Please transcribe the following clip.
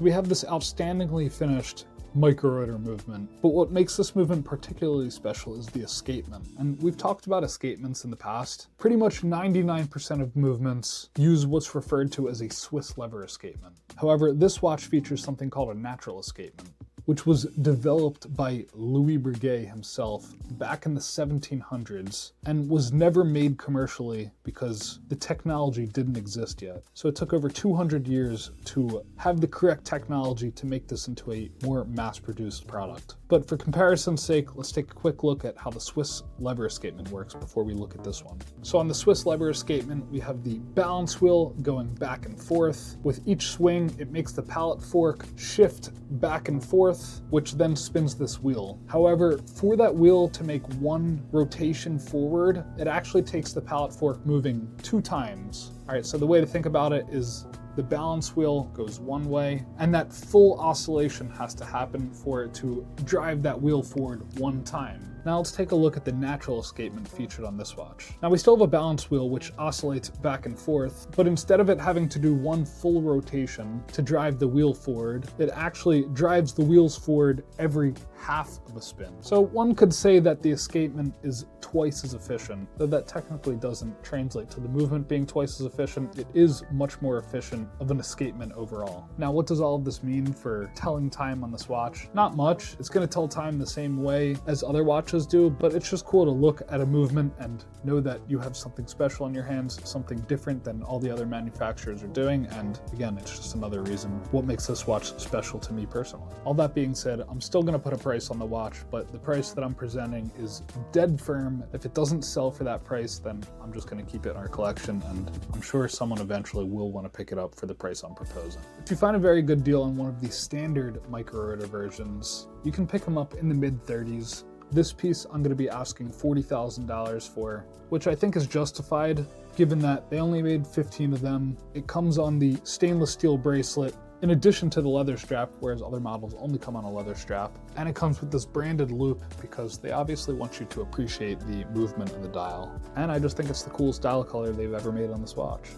We have this outstandingly finished micro-rotor movement, but what makes this movement particularly special is the escapement. And we've talked about escapements in the past. Pretty much 99% of movements use what's referred to as a Swiss lever escapement. However, this watch features something called a natural escapement, which was developed by Louis Breguet himself back in the 1700s and was never made commercially because the technology didn't exist yet. So it took over 200 years to have the correct technology to make this into a more mass-produced product. But for comparison's sake, let's take a quick look at how the Swiss lever escapement works before we look at this one. So on the Swiss lever escapement, we have the balance wheel going back and forth. With each swing, it makes the pallet fork shift back and forth, which then spins this wheel. However, for that wheel to make one rotation forward, it actually takes the pallet fork moving 2 times. All right, so the way to think about it is the balance wheel goes one way, and that full oscillation has to happen for it to drive that wheel forward 1 time. Now let's take a look at the natural escapement featured on this watch. Now we still have a balance wheel which oscillates back and forth, but instead of it having to do 1 full rotation to drive the wheel forward, it actually drives the wheels forward every half of a spin. So one could say that the escapement is twice as efficient, though that technically doesn't translate to the movement being twice as efficient. It is much more efficient of an escapement overall. Now what does all of this mean for telling time on this watch? Not much. It's going to tell time the same way as other watches do, but it's just cool to look at a movement and know that you have something special in your hands, something different than all the other manufacturers are doing, and again, it's just another reason what makes this watch special to me personally. All that being said, I'm still going to put a price on the watch, but the price that I'm presenting is dead firm. If it doesn't sell for that price, then I'm just going to keep it in our collection, and I'm sure someone eventually will want to pick it up for the price I'm proposing. If you find a very good deal on one of the standard micro-rotor versions, you can pick them up in the mid-30s. This piece I'm going to be asking $40,000 for, which I think is justified given that they only made 15 of them. It comes on the stainless steel bracelet in addition to the leather strap, whereas other models only come on a leather strap. And it comes with this branded loop because they obviously want you to appreciate the movement of the dial. And I just think it's the coolest dial color they've ever made on this watch.